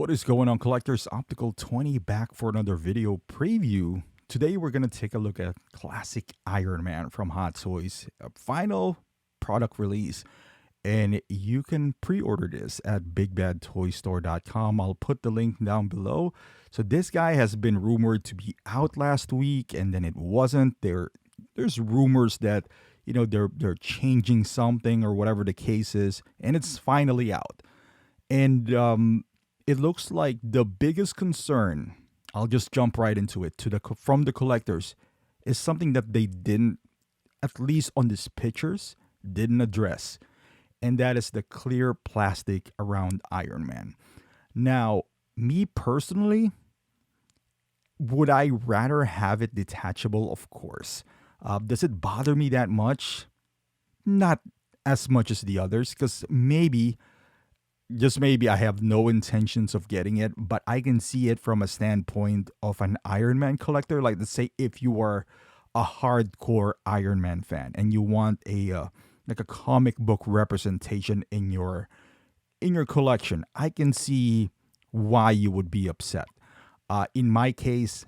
What is going on, collectors? Optical 20 back for another video preview. Today we're going to take a look at classic Iron Man from Hot Toys, a final product release. And you can pre-order this at bigbadtoystore.com. I'll put the link down below. So this guy has been rumored to be out last week, and then it wasn't. There's rumors that they're changing something or whatever the case is, and it's finally out. And it looks like the biggest concern, I'll just jump right into it, from the collectors, is something that they didn't, at least on these pictures, didn't address. And that is the clear plastic around Iron Man. Now, me personally, would I rather have it detachable? Of course. Does it bother me that much? Not as much as the others, because just maybe I have no intentions of getting it, but I can see it from a standpoint of an Iron Man collector. Like, let's say if you are a hardcore Iron Man fan and you want a comic book representation in your collection, I can see why you would be upset. In my case,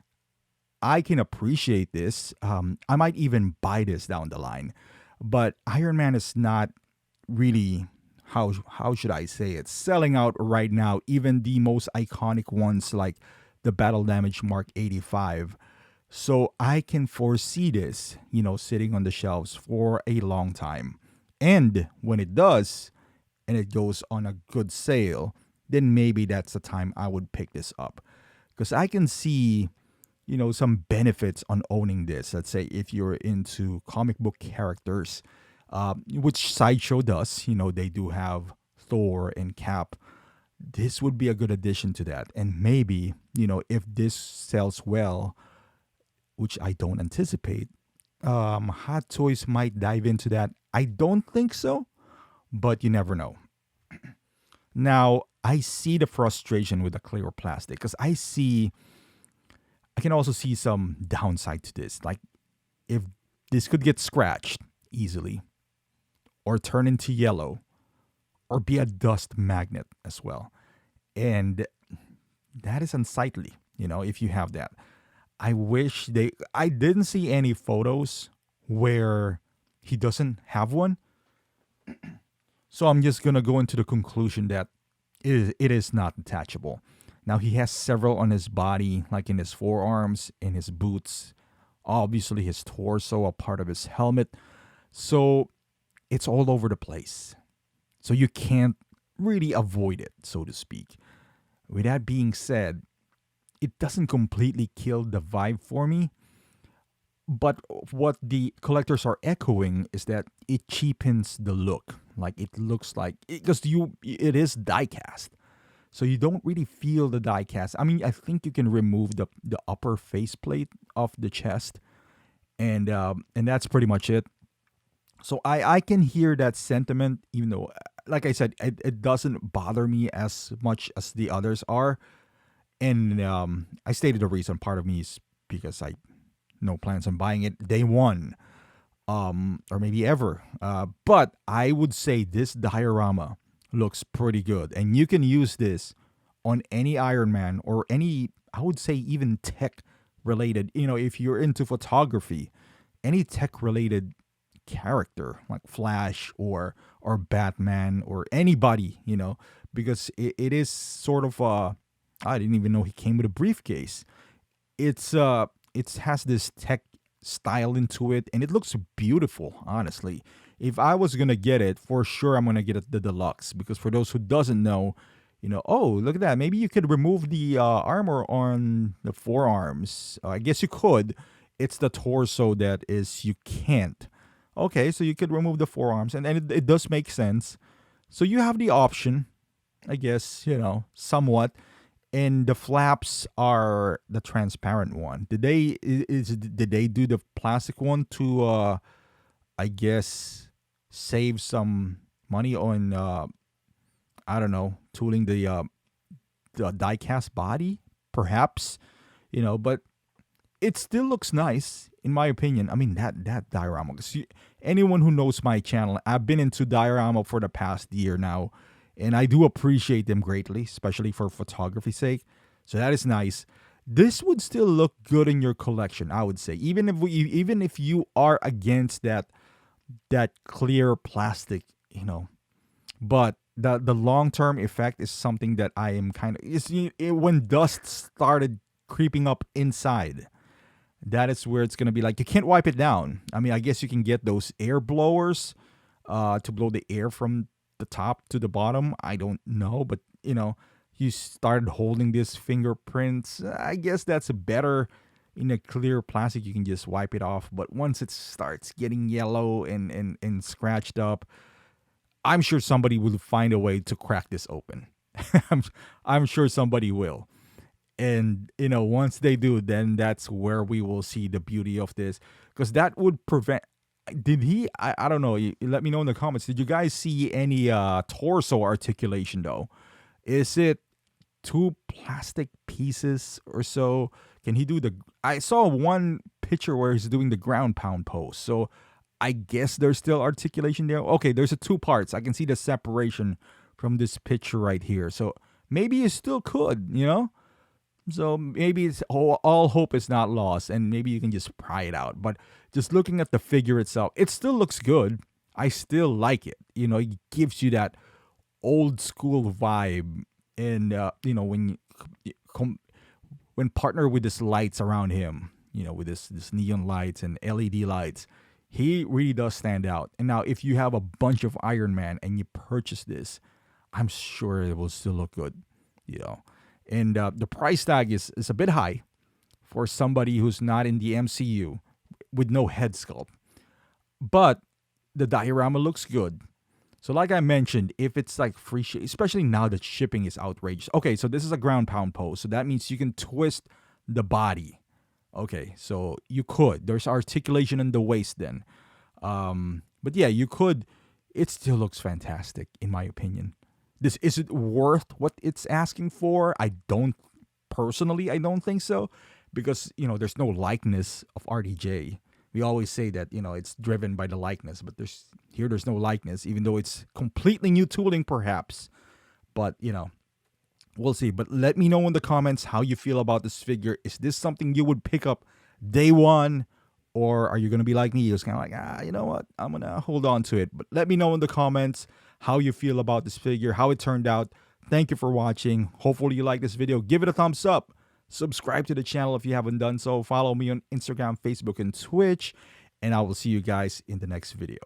I can appreciate this. I might even buy this down the line, but Iron Man is not really, how should I say it, selling out right now. Even the most iconic ones like the Battle Damage Mark 85. So I can foresee this, sitting on the shelves for a long time. And when it does, and it goes on a good sale, then maybe that's the time I would pick this up. Because I can see, some benefits on owning this. Let's say if you're into comic book characters, which Sideshow does, they do have Thor and Cap. This would be a good addition to that. And maybe, if this sells well, which I don't anticipate, Hot Toys might dive into that. I don't think so, but you never know. Now, I see the frustration with the clear plastic because I can also see some downside to this. Like, if this could get scratched easily, or turn into yellow, or be a dust magnet as well. And that is unsightly, if you have that. I didn't see any photos where he doesn't have one. So I'm just going to go into the conclusion that it is not detachable. Now, he has several on his body, like in his forearms, in his boots, obviously his torso, a part of his helmet. So it's all over the place. So you can't really avoid it, so to speak. With that being said, it doesn't completely kill the vibe for me. But what the collectors are echoing is that it cheapens the look. Like, it looks like, because it is die-cast. So you don't really feel the die-cast. I mean, I think you can remove the upper faceplate of the chest. And that's pretty much it. So I can hear that sentiment, even though, like I said, it doesn't bother me as much as the others are. And I stated the reason. Part of me is because I no plans on buying it day one, or maybe ever. But I would say this diorama looks pretty good. And you can use this on any Iron Man or any, I would say even tech related, if you're into photography, any tech related character like Flash or Batman or anybody, because it is sort of I didn't even know he came with a briefcase. It has this tech style into it, and it looks beautiful, honestly. If I was gonna get it, for sure I'm gonna get it the deluxe, because for those who doesn't know, oh, look at that, maybe you could remove the armor on the forearms. I guess you could. It's the torso that is you can't. Okay, so you could remove the forearms, and it does make sense. So you have the option, I guess, somewhat. And the flaps are the transparent one. Did they do the plastic one to, I guess, save some money on, I don't know, tooling the die-cast body, perhaps, but it still looks nice, in my opinion. I mean, that diorama. Anyone who knows my channel, I've been into diorama for the past year now, and I do appreciate them greatly, especially for photography's sake. So that is nice. This would still look good in your collection, I would say, even if you are against that clear plastic, But the long term effect is something that I am kind of when dust started creeping up inside. That is where it's gonna be like you can't wipe it down. I mean, I guess you can get those air blowers to blow the air from the top to the bottom. I don't know, but you started holding these fingerprints. I guess that's better in a clear plastic. You can just wipe it off. But once it starts getting yellow and scratched up, I'm sure somebody will find a way to crack this open. I'm, I'm sure somebody will. And once they do, then that's where we will see the beauty of this, because that would prevent. Did he? I don't know. You let me know in the comments. Did you guys see any torso articulation though? Is it two plastic pieces or so? Can he do the? I saw one picture where he's doing the ground pound pose. So I guess there's still articulation there. Okay, there's a two parts. I can see the separation from this picture right here. So maybe you still could. So maybe it's all hope is not lost, and maybe you can just pry it out. But just looking at the figure itself, it still looks good. I still like it. It gives you that old school vibe, and when partnered with this lights around him, with this neon lights and LED lights, he really does stand out. And now, if you have a bunch of Iron Man and you purchase this, I'm sure it will still look good. And the price tag is a bit high for somebody who's not in the MCU with no head sculpt. But the diorama looks good. So like I mentioned, if it's like free especially now that shipping is outrageous. Okay, so this is a ground pound pose. So that means you can twist the body. Okay, so you could. There's articulation in the waist then. But yeah, you could. It still looks fantastic in my opinion. Is it worth what it's asking for? I don't think so, because there's no likeness of RDJ. We always say that it's driven by the likeness, but there's no likeness, even though it's completely new tooling perhaps. But we'll see. But let me know in the comments how you feel about this figure. Is this something you would pick up day one? Or are you going to be like me? It's kind of like, you know what? I'm going to hold on to it. But let me know in the comments how you feel about this figure, how it turned out. Thank you for watching. Hopefully you like this video. Give it a thumbs up. Subscribe to the channel if you haven't done so. Follow me on Instagram, Facebook, and Twitch. And I will see you guys in the next video.